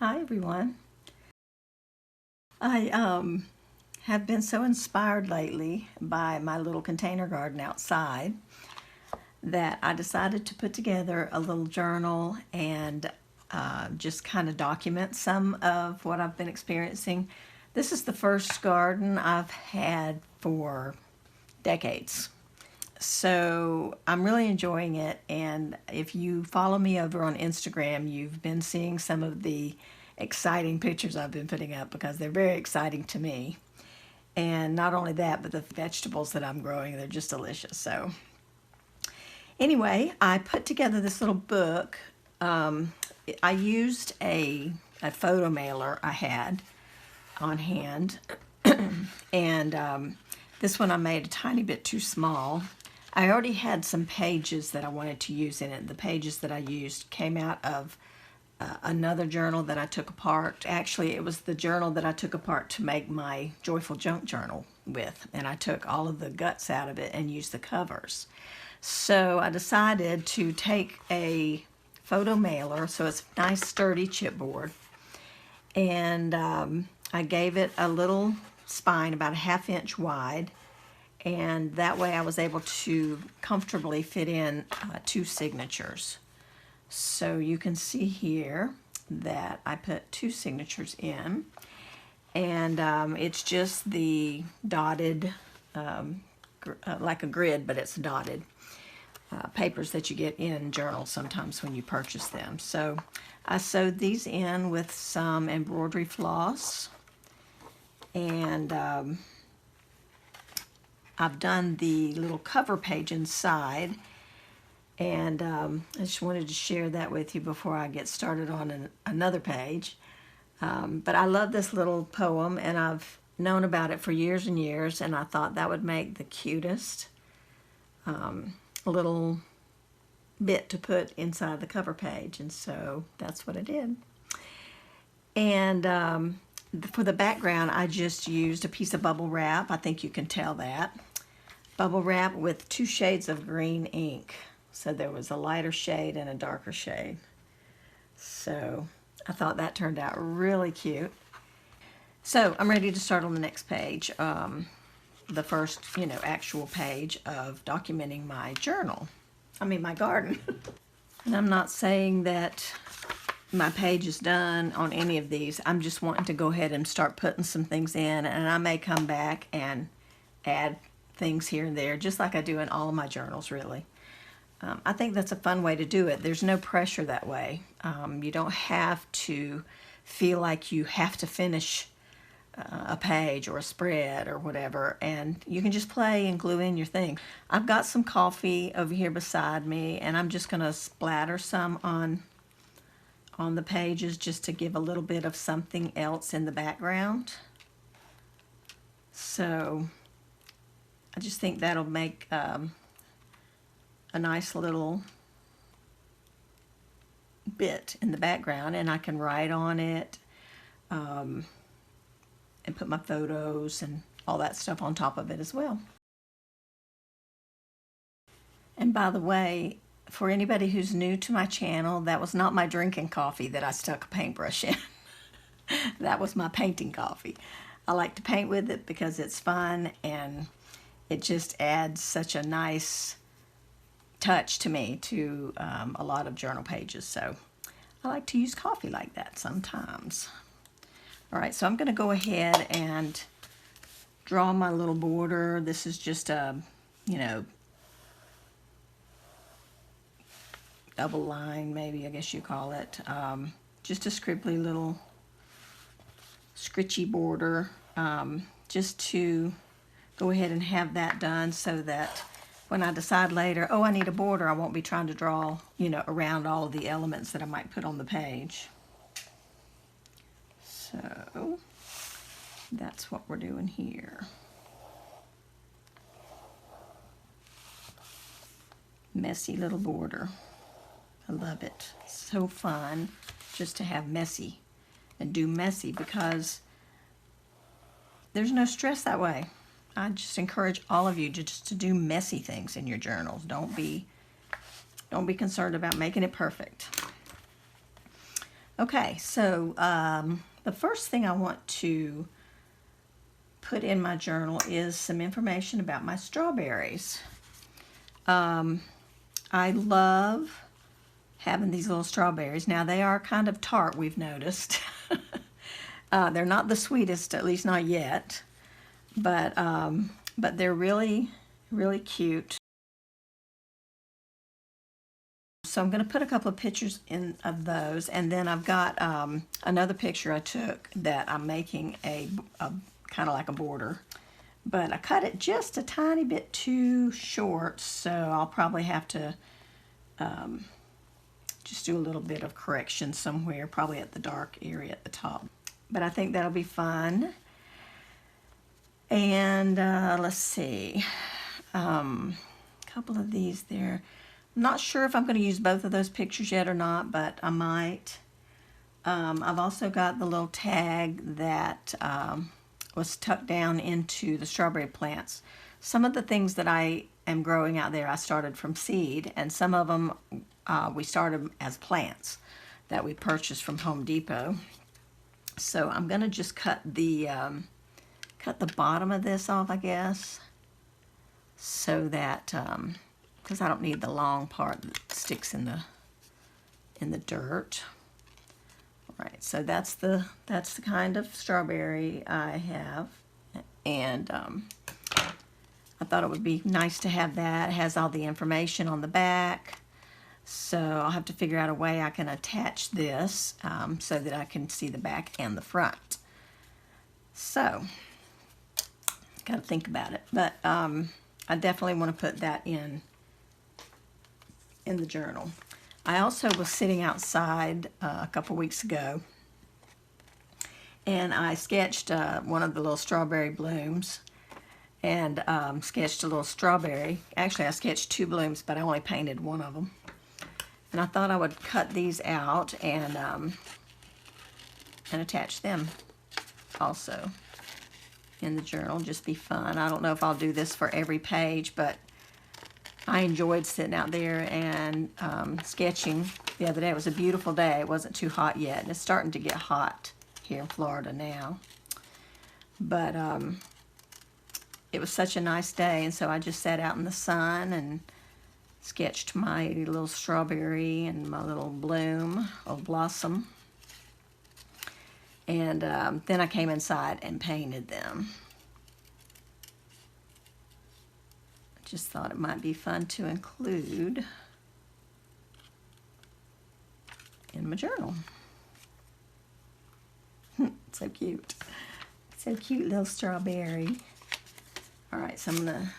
Hi everyone. I have been so inspired lately by my little container garden outside that I decided to put together a little journal and just kind of document some of what I've been experiencing. This is the first garden I've had for decades. So I'm really enjoying it, and if you follow me over on Instagram, you've been seeing some of the exciting pictures I've been putting up because they're very exciting to me. And not only that, but the vegetables that I'm growing, they're just delicious. So anyway, I put together this little book. I used a photo mailer I had on hand, and this one I made a tiny bit too small. I already had some pages that I wanted to use in it. The pages that I used came out of another journal that I took apart. Actually, it was the journal that I took apart to make my Joyful Junk journal with, and I took all of the guts out of it and used the covers. So I decided to take a photo mailer, so it's nice sturdy chipboard, and I gave it a little spine about a 1/2 inch wide, and that way I was able to comfortably fit in 2 signatures. So you can see here that I put 2 signatures in, and it's just the dotted, like a grid, but it's dotted papers that you get in journals sometimes when you purchase them. So I sewed these in with some embroidery floss, and I've done the little cover page inside, and I just wanted to share that with you before I get started on another page. But I love this little poem, and I've known about it for years and years, and I thought that would make the cutest little bit to put inside the cover page, and so that's what I did. And for the background, I just used a piece of bubble wrap. I think you can tell that. Bubble wrap with 2 shades of green ink. So there was a lighter shade and a darker shade. So I thought that turned out really cute. So I'm ready to start on the next page. The first, actual page of documenting my journal. My garden. And I'm not saying that my page is done on any of these. I'm just wanting to go ahead and start putting some things in, and I may come back and add things here and there, just like I do in all of my journals, really. I think that's a fun way to do it. There's no pressure that way. You don't have to feel like you have to finish a page or a spread or whatever, and you can just play and glue in your thing. I've got some coffee over here beside me, and I'm just going to splatter some on the pages just to give a little bit of something else in the background. So I just think that'll make a nice little bit in the background, and I can write on it and put my photos and all that stuff on top of it as well. And by the way, for anybody who's new to my channel, that was not my drinking coffee that I stuck a paintbrush in. That was my painting coffee. I like to paint with it because it's fun, and it just adds such a nice touch to me to a lot of journal pages. So I like to use coffee like that sometimes. All right, so I'm going to go ahead and draw my little border. This is just a, double line, maybe, I guess you call it. Just a scribbly little scritchy border, just to go ahead and have that done so that when I decide later, oh, I need a border, I won't be trying to draw, around all of the elements that I might put on the page. So that's what we're doing here. Messy little border. I love it. So fun just to have messy and do messy, because there's no stress that way. I just encourage all of you to do messy things in your journals. Don't be concerned about making it perfect. Okay, so the first thing I want to put in my journal is some information about my strawberries. I love having these little strawberries. Now they are kind of tart, we've noticed. They're not the sweetest, at least not yet, but they're really, really cute. So I'm going to put a couple of pictures in of those, and then I've got another picture I took that I'm making a kind of like a border, but I cut it just a tiny bit too short, so I'll probably have to just do a little bit of correction somewhere, probably at the dark area at the top. But I think that'll be fun. And let's see, a couple of these there. I'm not sure if I'm going to use both of those pictures yet or not, but I might. I've also got the little tag that was tucked down into the strawberry plants. Some of the things that I am growing out there I started from seed, and some of them we started as plants that we purchased from Home Depot. So I'm going to just cut the bottom of this off, I guess, so that because I don't need the long part that sticks in the dirt. All right, so that's the kind of strawberry I have, and I thought it would be nice to have that. It has all the information on the back, so I'll have to figure out a way I can attach this so that I can see the back and the front. So, got to think about it, but I definitely want to put that in the journal. I also was sitting outside a couple weeks ago, and I sketched one of the little strawberry blooms, and sketched a little strawberry. Actually, I sketched two blooms, but I only painted one of them. And I thought I would cut these out and attach them also in the journal. Just be fun. I don't know if I'll do this for every page, but I enjoyed sitting out there and sketching the other day. It was a beautiful day. It wasn't too hot yet, and it's starting to get hot here in Florida now. But it was such a nice day, and so I just sat out in the sun and sketched my little strawberry and my little bloom or blossom. And then I came inside and painted them. Just thought it might be fun to include in my journal. So cute. So cute, little strawberry. All right, so I'm gonna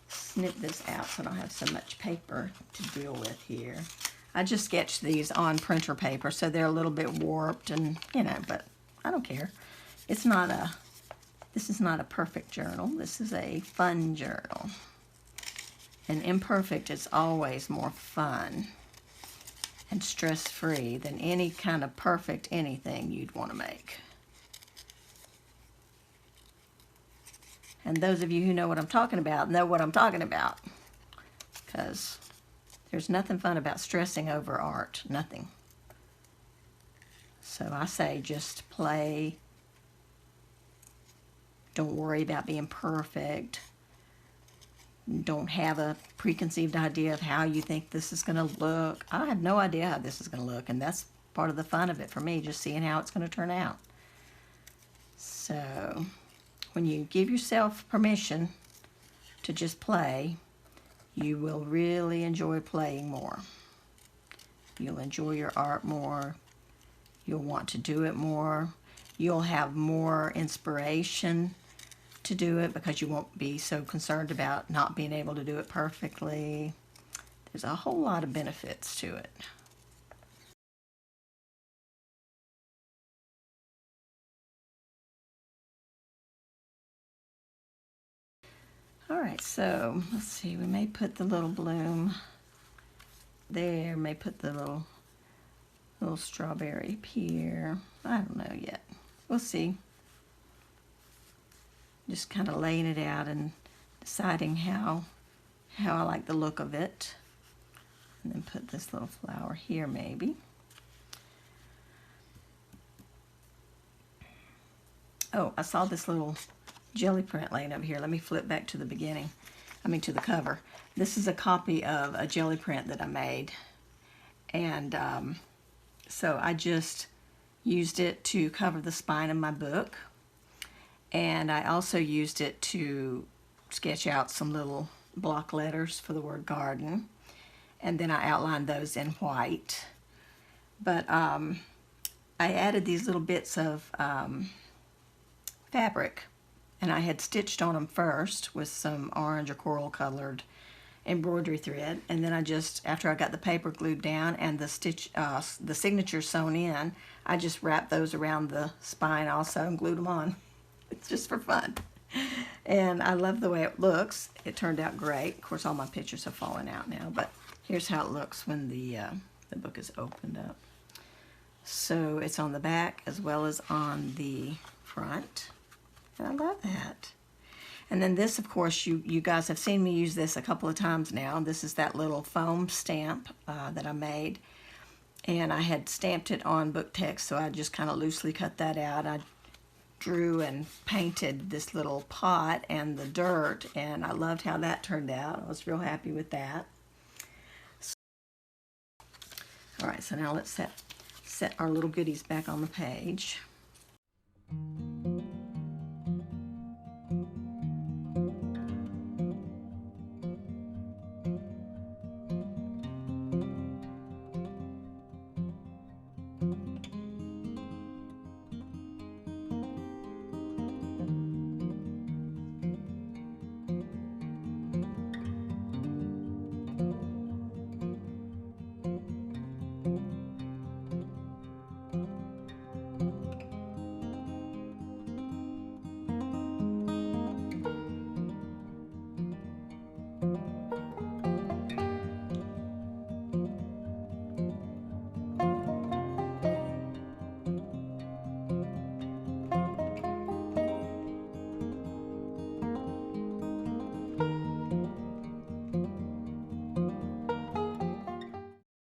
snip this out so I don't have so much paper to deal with here. I just sketched these on printer paper, so they're a little bit warped, and but I don't care. This is not a perfect journal. This is a fun journal. And imperfect is always more fun and stress-free than any kind of perfect anything you'd want to make. And those of you who know what I'm talking about know what I'm talking about, because there's nothing fun about stressing over art, nothing. So I say just play. Don't worry about being perfect. Don't have a preconceived idea of how you think this is going to look. I have no idea how this is going to look, and that's part of the fun of it for me, just seeing how it's going to turn out. So when you give yourself permission to just play, you will really enjoy playing more. You'll enjoy your art more. You'll want to do it more. You'll have more inspiration to do it because you won't be so concerned about not being able to do it perfectly. There's a whole lot of benefits to it. All right, so let's see, we may put the little bloom there, may put the little strawberry up here. I don't know yet. We'll see. Just kind of laying it out and deciding how I like the look of it. And then put this little flower here maybe. Oh, I saw this little jelly print laying over here. Let me flip back to the beginning. To the cover. This is a copy of a jelly print that I made. And so I just used it to cover the spine of my book. And I also used it to sketch out some little block letters for the word garden. And then I outlined those in white. But I added these little bits of fabric, and I had stitched on them first with some orange or coral colored embroidery thread, and then I just, after I got the paper glued down and the signature sewn in, I just wrapped those around the spine also and glued them on. It's just for fun. And I love the way it looks. It turned out great. Of course, all my pictures have fallen out now, but here's how it looks when the book is opened up. So it's on the back as well as on the front. And I love that. And then this, of course, you guys have seen me use this a couple of times now. This is that little foam stamp that I made. And I had stamped it on book text, so I just kind of loosely cut that out. I drew and painted this little pot and the dirt, and I loved how that turned out. I was real happy with that. All right, so now let's set our little goodies back on the page.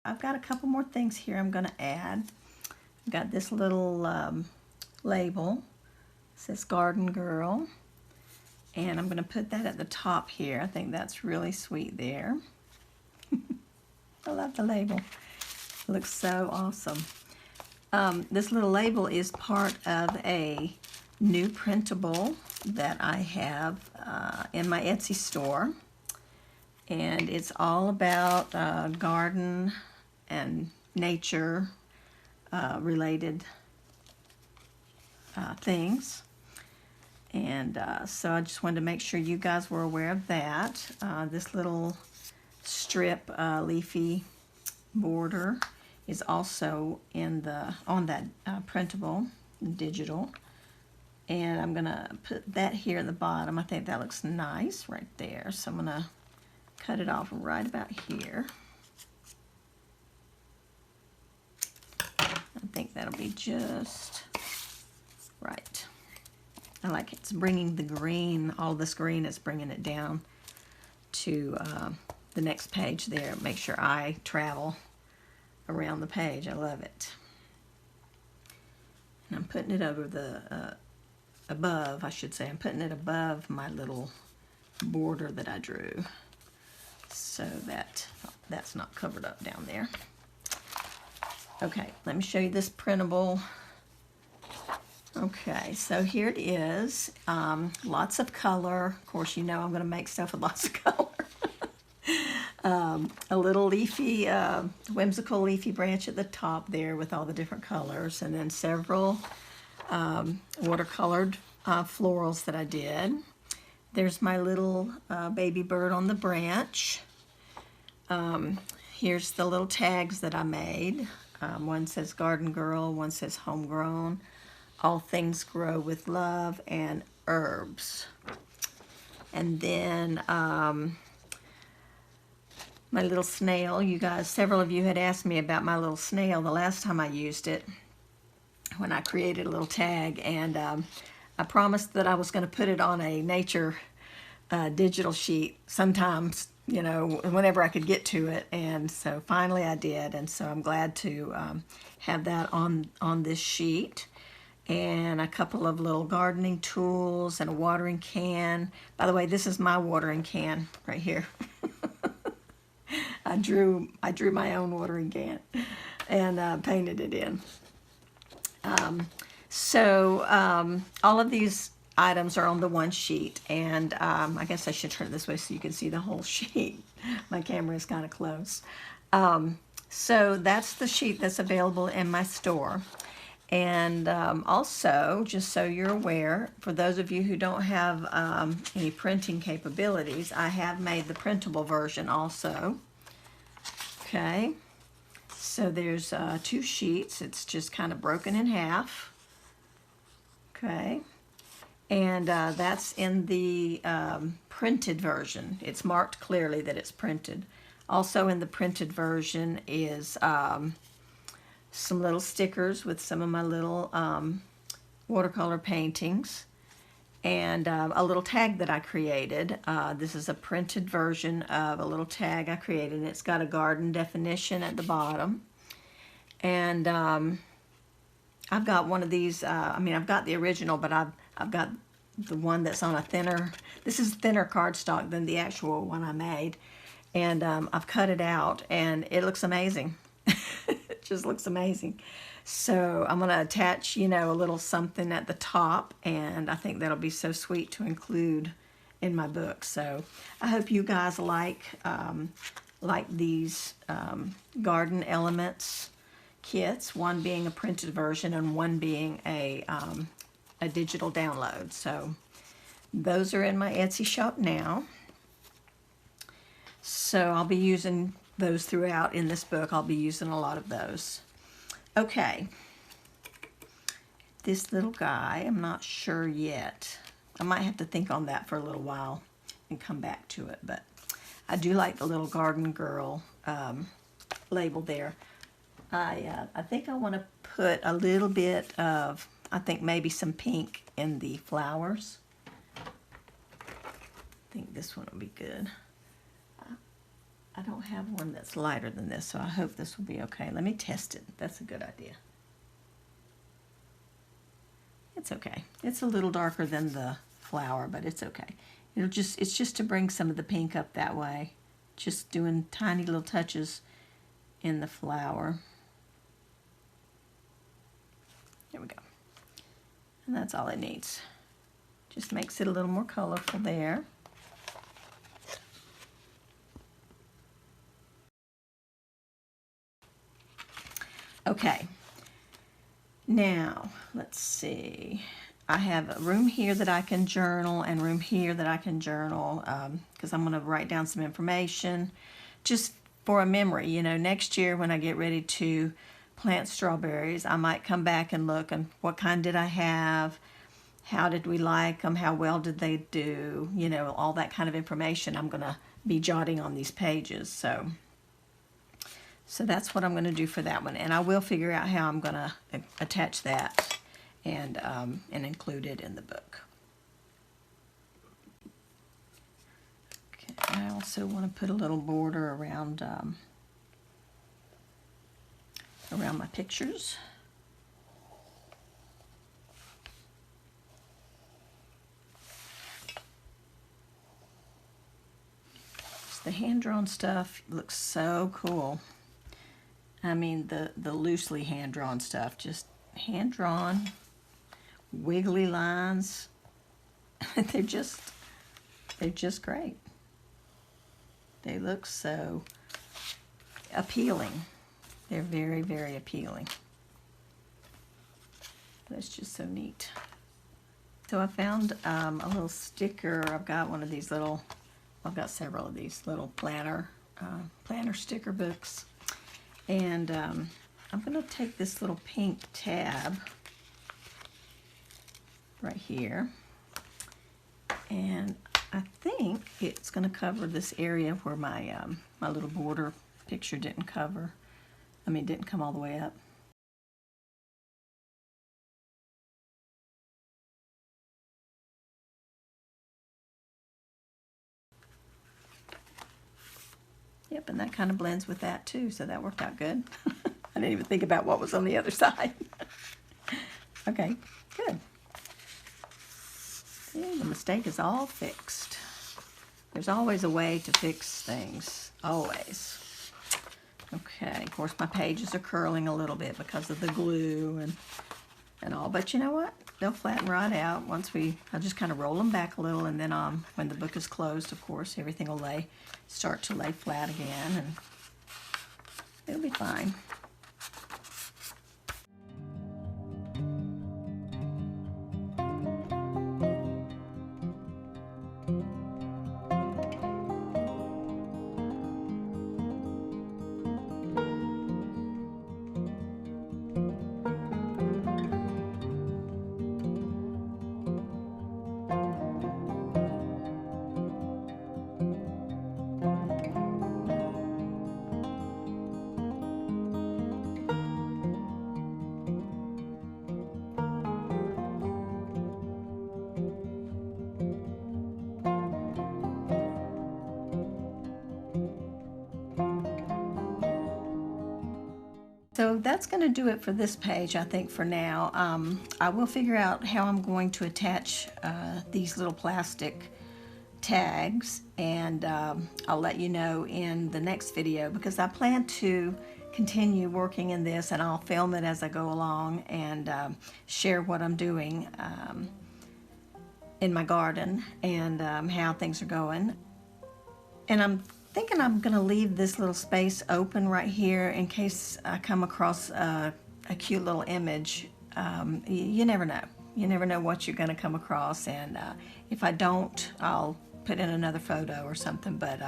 I've got a couple more things here I'm going to add. I've got this little label. It says Garden Girl. And I'm going to put that at the top here. I think that's really sweet there. I love the label. It looks so awesome. This little label is part of a new printable that I have in my Etsy store. And it's all about garden and nature related things. And so I just wanted to make sure you guys were aware of that. This little strip leafy border is also on that printable digital. And I'm gonna put that here at the bottom. I think that looks nice right there. So I'm gonna cut it off right about here. I think that'll be just right. I like it. It's bringing the green, all this green is bringing it down to the next page there. Make sure I travel around the page. I love it. And I'm putting it over the, above, I should say. I'm putting it above my little border that I drew, so that that's not covered up down there. Okay, let me show you this printable. Okay, so here it is. Lots of color. Of course, you know I'm going to make stuff with lots of color. A little leafy, whimsical leafy branch at the top there with all the different colors, and then several watercolored florals that I did. There's my little baby bird on the branch. Here's the little tags that I made. One says Garden Girl, one says Homegrown. All things grow with love, and herbs. And then my little snail. You guys, several of you had asked me about my little snail the last time I used it, when I created a little tag, and I promised that I was going to put it on a nature digital sheet sometimes, you know, whenever I could get to it. And so finally I did, and so I'm glad to have that on this sheet. and a couple of little gardening tools and a watering can. By the way, this is my watering can right here. I drew my own watering can and painted it in. All of these items are on the one sheet, and I guess I should turn it this way so you can see the whole sheet. My camera is kind of close. So that's the sheet that's available in my store. And also, just so you're aware, for those of you who don't have any printing capabilities, I have made the printable version also. Okay, so there's 2 sheets. It's just kind of broken in half. Okay, and that's in the printed version. It's marked clearly that it's printed. Also in the printed version is some little stickers with some of my little watercolor paintings, and a little tag that I created. This is a printed version of a little tag I created, and it's got a garden definition at the bottom. And I've got one of these, I've got the original, but I've got the one that's on a thinner, this is thinner cardstock than the actual one I made. And I've cut it out, and it looks amazing. It just looks amazing. So I'm going to attach, a little something at the top, and I think that'll be so sweet to include in my book. So I hope you guys like these garden elements kits, one being a printed version and one being a digital download. So those are in my Etsy shop now. So I'll be using those throughout in this book. I'll be using a lot of those. Okay. This little guy, I'm not sure yet. I might have to think on that for a little while and come back to it. But I do like the little Garden Girl label there. I think I want to put a little bit of, I think maybe some pink in the flowers. I think this one will be good. I don't have one that's lighter than this, so I hope this will be okay. Let me test it. That's a good idea. It's okay. It's a little darker than the flower, but it's okay. It's just to bring some of the pink up that way. Just doing tiny little touches in the flower. There we go. And that's all it needs. Just makes it a little more colorful there. Okay, now let's see. I have a room here that I can journal and room here that I can journal because I'm going to write down some information just for a memory. Next year when I get ready to plant strawberries, I might come back and look and what kind did I have, how did we like them, how well did they do, all that kind of information I'm going to be jotting on these pages. So that's what I'm going to do for that one, and I will figure out how I'm going to attach that and include it in the book. Okay, I also want to put a little border around my pictures. The hand-drawn stuff looks so cool. I mean, the loosely hand-drawn stuff, just hand-drawn, wiggly lines. They're just great. They look so appealing. They're very, very appealing. That's just so neat. So I found a little sticker. I've got one of these little, I've got several of these little planner sticker books. And I'm going to take this little pink tab right here, and I think it's going to cover this area where my my little border picture didn't come all the way up. Yep, and that kind of blends with that too, so that worked out good. I didn't even think about what was on the other side. Okay, good. See, the mistake is all fixed. There's always a way to fix things, always. Okay, of course my pages are curling a little bit because of the glue and all, but you know what? They'll flatten right out once I'll just kind of roll them back a little, and then when the book is closed, of course, everything will start to lay flat again, and it'll be fine. So that's going to do it for this page, I think, for now. I will figure out how I'm going to attach these little plastic tags, and I'll let you know in the next video, because I plan to continue working in this, and I'll film it as I go along and share what I'm doing in my garden and how things are going. And I'm thinking I'm going to leave this little space open right here in case I come across a cute little image. You never know. You never know what you're going to come across, and if I don't, I'll put in another photo or something. But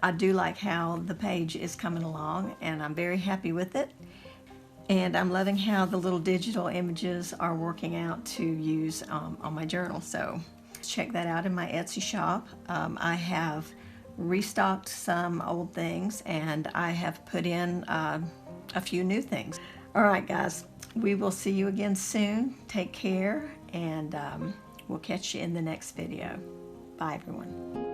I do like how the page is coming along, and I'm very happy with it. And I'm loving how the little digital images are working out to use on my journal. So check that out in my Etsy shop. I have restocked some old things, and I have put in a few new things. All right, guys, we will see you again soon. Take care, and we'll catch you in the next video. Bye, everyone.